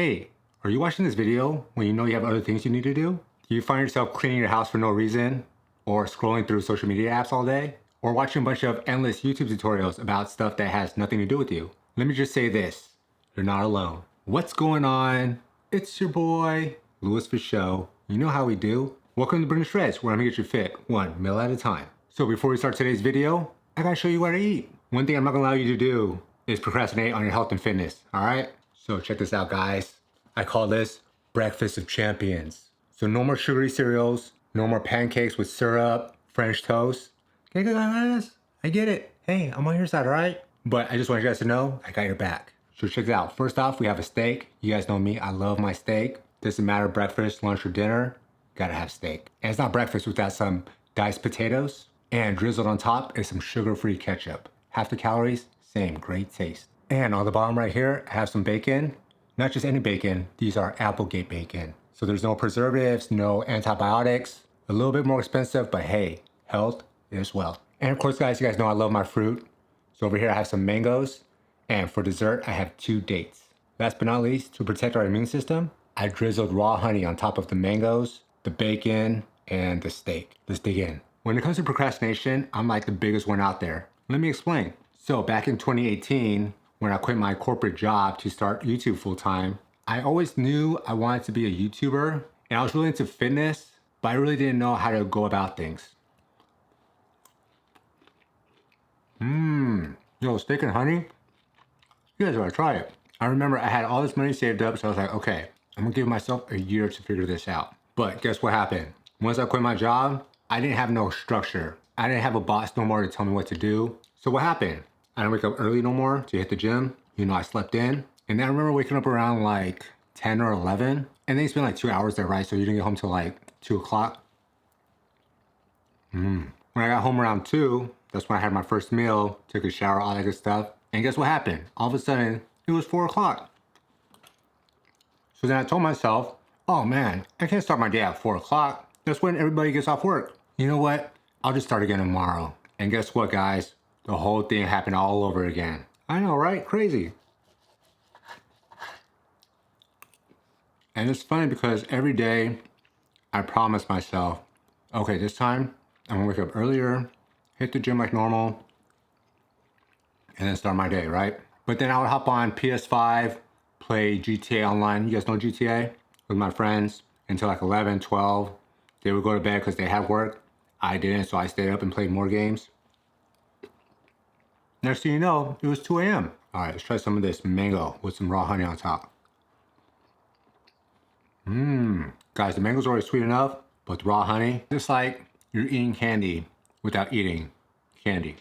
Hey, are you watching this video when you know you have other things you need to do? Do you find yourself cleaning your house for no reason? Or scrolling through social media apps all day? Or watching a bunch of endless YouTube tutorials about stuff that has nothing to do with you? Let me just say this, you're not alone. What's going on? It's your boy, Louis Ha Fa Sho. You know how we do. Welcome to BRINGTHESHREDS, where I'm gonna get you fit one meal at a time. So before we start today's video, I gotta show you what I eat. One thing I'm not gonna allow you to do is procrastinate on your health and fitness, all right? So check this out, guys. I call this breakfast of champions. So no more sugary cereals, no more pancakes with syrup, French toast. Okay, guys, I get it. Hey, I'm on your side, all right? But I just want you guys to know, I got your back. So check it out. First off, we have a steak. You guys know me, I love my steak. Doesn't matter breakfast, lunch, or dinner, gotta have steak. And it's not breakfast without some diced potatoes. And drizzled on top is some sugar-free ketchup. Half the calories, same, great taste. And on the bottom right here, I have some bacon. Not just any bacon, these are Applegate bacon. So there's no preservatives, no antibiotics. A little bit more expensive, but hey, health is wealth. And of course, guys, you guys know I love my fruit. So over here I have some mangoes. And for dessert, I have 2 dates. Last but not least, to protect our immune system, I drizzled raw honey on top of the mangoes, the bacon, and the steak. Let's dig in. When it comes to procrastination, I'm like the biggest one out there. Let me explain. So back in 2018, when I quit my corporate job to start YouTube full time, I always knew I wanted to be a YouTuber, and I was really into fitness, but I really didn't know how to go about things. Yo, steak and honey? You guys gotta try it. I remember I had all this money saved up, so I was like, okay, I'm gonna give myself a year to figure this out. But guess what happened? Once I quit my job, I didn't have no structure. I didn't have a boss no more to tell me what to do. So what happened? I didn't wake up early no more to hit the gym. You know, I slept in. And then I remember waking up around like 10 or 11. And then you spend like 2 hours there, right? So you didn't get home till like 2 o'clock. When I got home around 2, that's when I had my first meal, took a shower, all that good stuff. And guess what happened? All of a sudden, it was 4 o'clock. So then I told myself, oh man, I can't start my day at 4 o'clock. That's when everybody gets off work. You know what? I'll just start again tomorrow. And guess what, guys? The whole thing happened all over again. I know, right? Crazy. And it's funny because every day I promise myself, okay, this time I'm gonna wake up earlier, hit the gym like normal, and then start my day, right? But then I would hop on PS5, play GTA Online. You guys know GTA? With my friends until like 11, 12. They would go to bed because they had work. I didn't, so I stayed up and played more games. Next thing you know, it was 2 a.m. All right, let's try some of this mango with some raw honey on top. Guys, the mango's already sweet enough, but the raw honey, it's like you're eating candy without eating candy.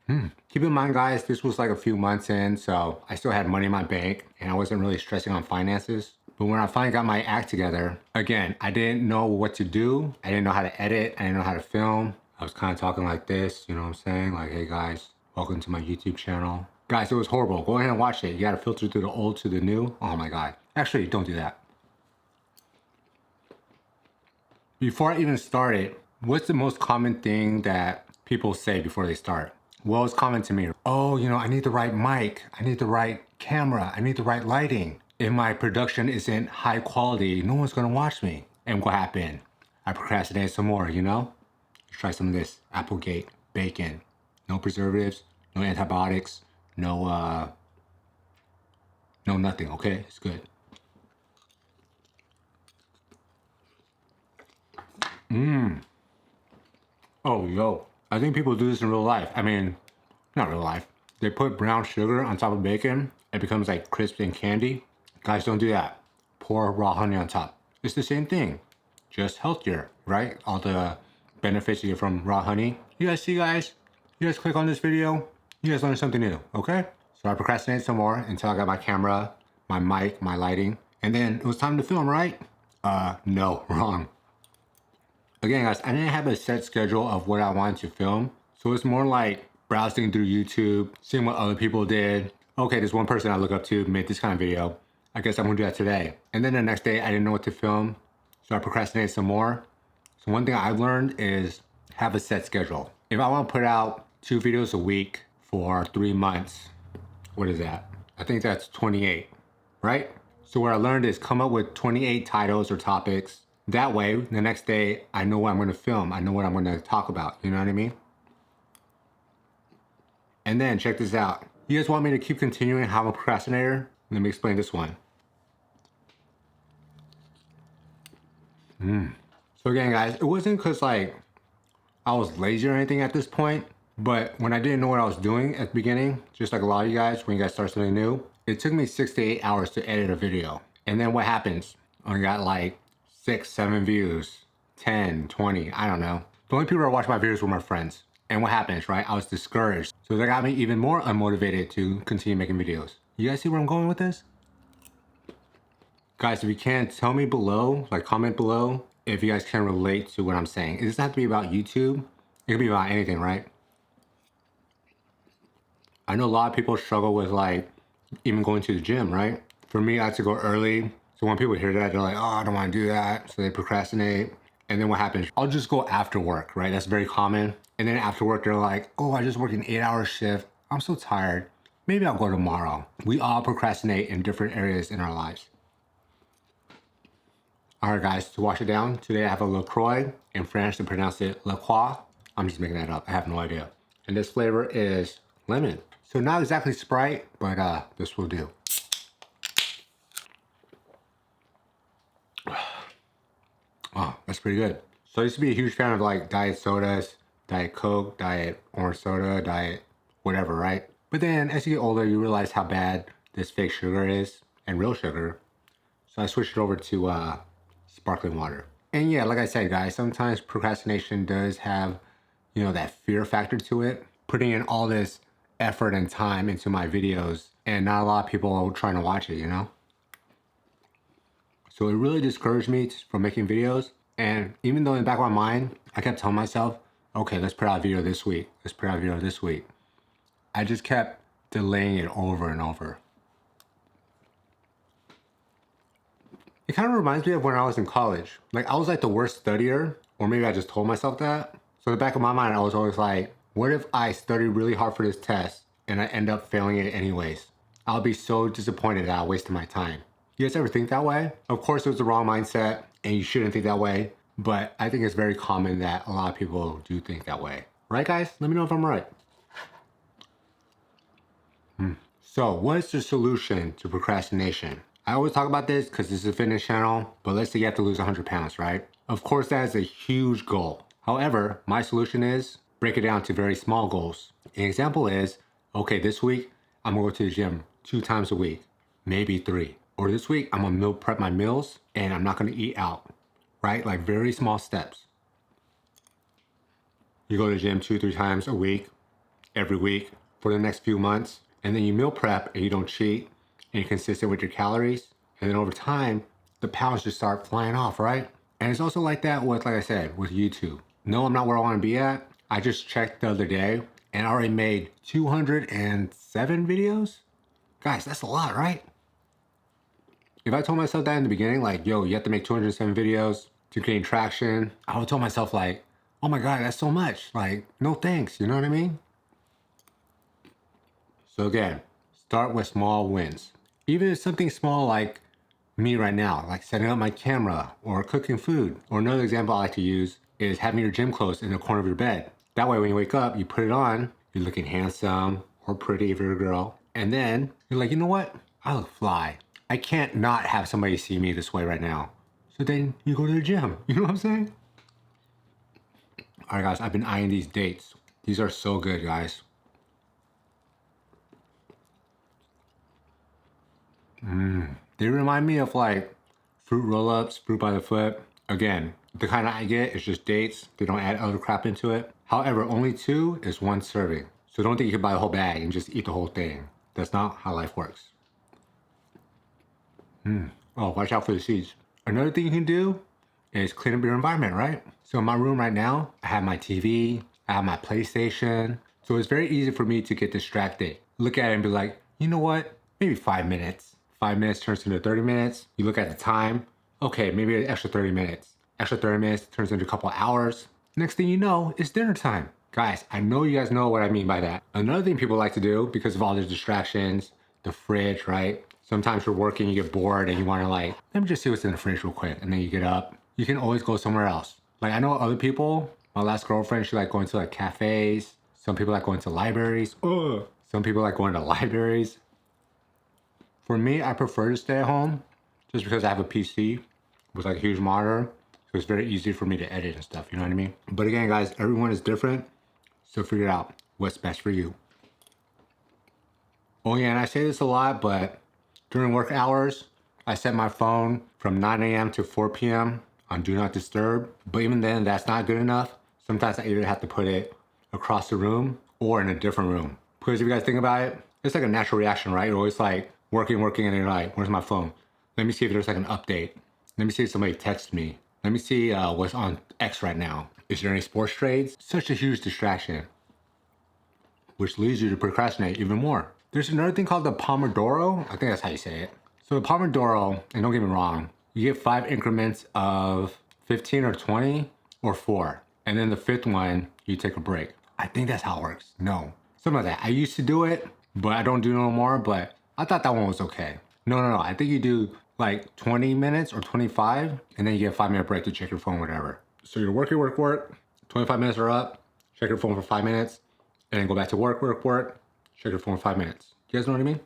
Keep in mind, guys, this was like a few months in, so I still had money in my bank and I wasn't really stressing on finances. But when I finally got my act together, again, I didn't know what to do. I didn't know how to edit. I didn't know how to film. I was kind of talking like this, you know what I'm saying? Like, hey guys, welcome to my YouTube channel. Guys, it was horrible. Go ahead and watch it. You gotta filter through the old to the new. Oh my God. Actually, don't do that. Before I even started, what's the most common thing that people say before they start? Well, it's common to me. Oh, you know, I need the right mic. I need the right camera. I need the right lighting. If my production isn't high quality, no one's gonna watch me. And what happened? I procrastinated some more, you know? Let's try some of this Applegate bacon. No preservatives, no antibiotics, no nothing, okay? It's good. Oh, yo. I think people do this in real life. I mean, not real life. They put brown sugar on top of bacon. It becomes like crisp and candy. Guys, don't do that. Pour raw honey on top. It's the same thing, just healthier, right? All the benefits you get from raw honey. You guys see, guys? You guys click on this video, you guys learn something new, okay? So I procrastinated some more until I got my camera, my mic, my lighting, and then it was time to film, right? No, wrong. Again, guys, I didn't have a set schedule of what I wanted to film. So it's more like browsing through YouTube, seeing what other people did. Okay, this one person I look up to made this kind of video. I guess I'm gonna do that today. And then the next day, I didn't know what to film. So I procrastinated some more. So one thing I've learned is have a set schedule. If I wanna put out 2 videos a week for 3 months, what is that? I think that's 28. right? So what I learned is come up with 28 titles or topics. That way, the next day, I know what I'm gonna film. I know what I'm gonna talk about, you know what I mean? And then check this out. You guys want me to keep continuing how I'm a procrastinator? Let me explain this one. So again, guys, it wasn't because like I was lazy or anything at this point, but when I didn't know what I was doing at the beginning, just like a lot of you guys, when you guys start something new, it took me 6 to 8 hours to edit a video. And then what happens? I got like 6, 7 views, 10, 20, I don't know. The only people that watch my videos were my friends. And what happens, right? I was discouraged. So that got me even more unmotivated to continue making videos. You guys see where I'm going with this? Guys, if you can, tell me below, like comment below, if you guys can relate to what I'm saying. It doesn't have to be about YouTube. It could be about anything, right? I know a lot of people struggle with like even going to the gym, right? For me, I had to go early. So when people hear that, they're like, oh, I don't want to do that. So they procrastinate. And then what happens? I'll just go after work, right? That's very common. And then after work, they're like, oh, I just worked an 8-hour shift. I'm so tired. Maybe I'll go tomorrow. We all procrastinate in different areas in our lives. All right, guys, to wash it down, today I have a LaCroix. In French, they pronounce it La Croix. I'm just making that up. I have no idea. And this flavor is lemon. So not exactly Sprite, but this will do. Oh, that's pretty good. So I used to be a huge fan of like diet sodas, diet Coke, diet orange soda, diet whatever, right? But then as you get older, you realize how bad this fake sugar is and real sugar. So I switched it over to sparkling water. And yeah, like I said, guys, sometimes procrastination does have, you know, that fear factor to it. Putting in all this effort and time into my videos and not a lot of people trying to watch it, you know? So it really discouraged me from making videos. And even though in the back of my mind, I kept telling myself, okay, let's put out a video this week. Let's put out a video this week. I just kept delaying it over and over. It kind of reminds me of when I was in college. Like I was like the worst studier, or maybe I just told myself that. So in the back of my mind, I was always like, what if I studied really hard for this test and I end up failing it anyways? I'll be so disappointed that I wasted my time. You guys ever think that way? Of course, it was the wrong mindset and you shouldn't think that way, but I think it's very common that a lot of people do think that way. Right, guys? Let me know if I'm right. So what is the solution to procrastination? I always talk about this because this is a fitness channel, but let's say you have to lose 100 pounds, right? Of course, that is a huge goal. However, my solution is break it down to very small goals. An example is, okay, this week, I'm gonna go to the gym 2 times a week, maybe 3. Or this week, I'm gonna meal prep my meals and I'm not gonna eat out, right? Like very small steps. You go to the gym 2-3 times a week, every week for the next few months, and then you meal prep and you don't cheat and you're consistent with your calories. And then over time, the pounds just start flying off, right? And it's also like that with, like I said, with YouTube. No, I'm not where I wanna be at. I just checked the other day and I already made 207 videos. Guys, that's a lot, right? If I told myself that in the beginning, like, yo, you have to make 207 videos to gain traction, I would tell myself like, oh my God, that's so much. Like, no thanks, you know what I mean? So again, start with small wins. Even if something small like me right now, like setting up my camera or cooking food. Or another example I like to use is having your gym clothes in the corner of your bed. That way when you wake up, you put it on, you're looking handsome or pretty if you're a girl. And then you're like, you know what? I look fly. I can't not have somebody see me this way right now. So then you go to the gym. You know what I'm saying? All right, guys, I've been eyeing these dates. These are so good, guys. They remind me of like fruit roll-ups, fruit by the foot. Again, the kind I get is just dates. They don't add other crap into it. However, only 2 is 1 serving. So don't think you can buy the whole bag and just eat the whole thing. That's not how life works. Oh, watch out for the seeds. Another thing you can do is clean up your environment, right? So in my room right now, I have my TV, I have my PlayStation. So it's very easy for me to get distracted. Look at it and be like, you know what? Maybe 5 minutes. 5 minutes turns into 30 minutes. You look at the time. Okay, maybe an extra 30 minutes. Extra 30 minutes turns into a couple hours. Next thing you know, it's dinner time. Guys, I know you guys know what I mean by that. Another thing people like to do because of all the distractions, the fridge, right? Sometimes you're working, you get bored, and you want to like, let me just see what's in the fridge real quick. And then you get up. You can always go somewhere else. Like I know other people, my last girlfriend, she like going to like cafes. Some people like going to libraries. Ugh. Some people like going to libraries. For me, I prefer to stay at home just because I have a PC with like a huge monitor. So it's very easy for me to edit and stuff, you know what I mean? But again, guys, everyone is different. So figure out what's best for you. Oh yeah, and I say this a lot, but during work hours, I set my phone from 9 a.m. to 4 p.m. on Do Not Disturb. But even then, that's not good enough. Sometimes I either have to put it across the room or in a different room. Because if you guys think about it, it's like a natural reaction, right? You're always like working, and you're like, where's my phone? Let me see if there's like an update. Let me see if somebody texts me. Let me see what's on X right now. Is there any sports trades? Such a huge distraction, which leads you to procrastinate even more. There's another thing called the Pomodoro. I think that's how you say it. So the Pomodoro, and don't get me wrong, you get 5 increments of 15 or 20 or 4. And then the 5th one, you take a break. I think that's how it works. No, something like that. I used to do it, but I don't do it no more, but I thought that one was okay. No. I think you do like 20 minutes or 25, and then you get a 5-minute break to check your phone, whatever. So you're working, 25 minutes are up, check your phone for 5 minutes, and then go back to work, check your phone for 5 minutes. You guys know what I mean?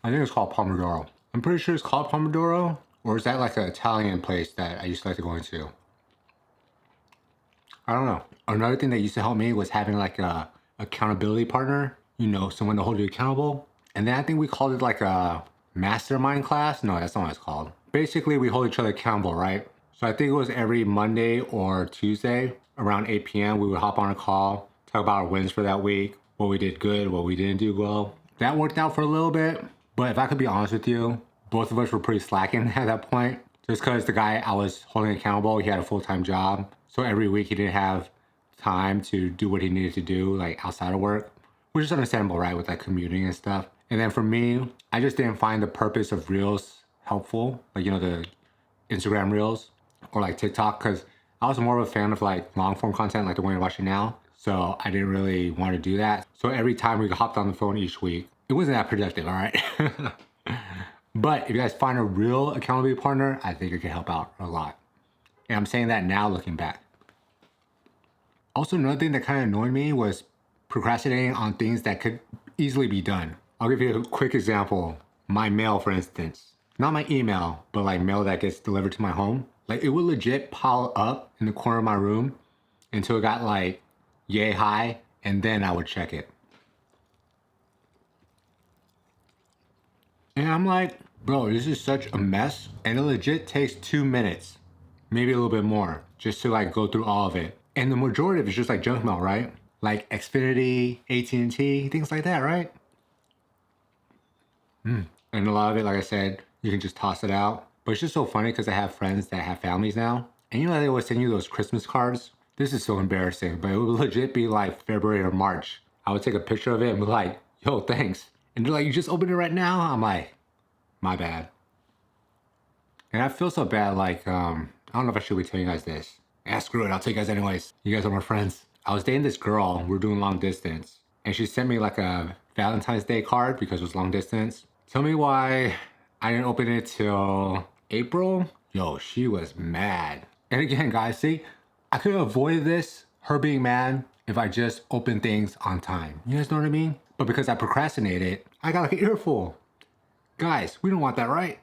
I think it's called Pomodoro. I'm pretty sure it's called Pomodoro, or is that like an Italian place that I used to like to go into? I don't know. Another thing that used to help me was having like a accountability partner, you know, someone to hold you accountable. And then I think we called it like a mastermind class. No, that's not what it's called. Basically, we hold each other accountable, right? So I think it was every Monday or Tuesday around 8 p.m. We would hop on a call, talk about our wins for that week, what we did good, what we didn't do well. That worked out for a little bit, but if I could be honest with you, both of us were pretty slacking at that point. Just because the guy I was holding accountable, he had a full-time job. So every week he didn't have time to do what he needed to do, like outside of work, which is understandable, right? With like commuting and stuff. And then for me, I just didn't find the purpose of Reels helpful. Like, you know, the Instagram Reels or like TikTok, because I was more of a fan of like long form content like the one you're watching now. So I didn't really want to do that. So every time we hopped on the phone each week, it wasn't that productive, all right? But if you guys find a real accountability partner, I think it can help out a lot. And I'm saying that now looking back. Also, another thing that kind of annoyed me was procrastinating on things that could easily be done. I'll give you a quick example. My mail, for instance. Not my email, but like mail that gets delivered to my home. Like it would legit pile up in the corner of my room until it got like yay high, and then I would check it. And I'm like, bro, this is such a mess. And it legit takes 2 minutes, maybe a little bit more, just to like go through all of it. And the majority of it is just like junk mail, right? Like Xfinity, AT&T, things like that, right? And a lot of it, like I said, you can just toss it out. But it's just so funny because I have friends that have families now. And you know, they always send you those Christmas cards. This is so embarrassing, but it would legit be like February or March. I would take a picture of it and be like, yo, thanks. And they're like, you just opened it right now? I'm like, my bad. And I feel so bad, like, I don't know if I should be telling you guys this. Screw it, I'll tell you guys anyways. You guys are my friends. I was dating this girl, we're doing long distance. And she sent me like a Valentine's Day card because it was long distance. Tell me why I didn't open it till April? Yo, she was mad. And again, guys, see, I could have avoided this, her being mad, if I just opened things on time. You guys know what I mean? But because I procrastinated, I got like an earful. Guys, we don't want that, right?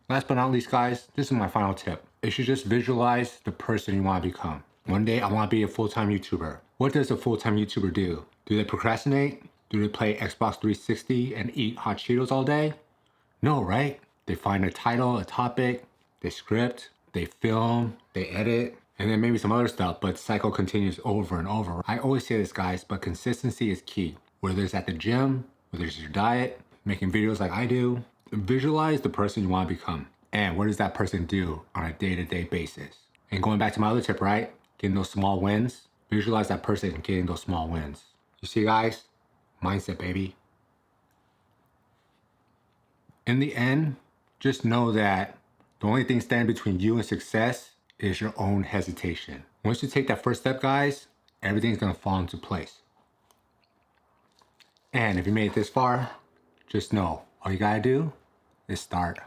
Last but not least, guys, this is my final tip. You should just visualize the person you want to become. One day, I want to be a full-time YouTuber. What does a full-time YouTuber do? Do they procrastinate? Do they play Xbox 360 and eat hot Cheetos all day? No, right? They find a title, a topic, they script, they film, they edit, and then maybe some other stuff, but the cycle continues over and over. I always say this, guys, but consistency is key. Whether it's at the gym, whether it's your diet, making videos like I do, visualize the person you want to become. And what does that person do on a day-to-day basis? And going back to my other tip, right? Getting those small wins. Visualize that person getting those small wins. You see, guys? Mindset, baby. In the end, just know that the only thing standing between you and success is your own hesitation. Once you take that first step, guys, everything's gonna fall into place. And if you made it this far, just know all you gotta do is start.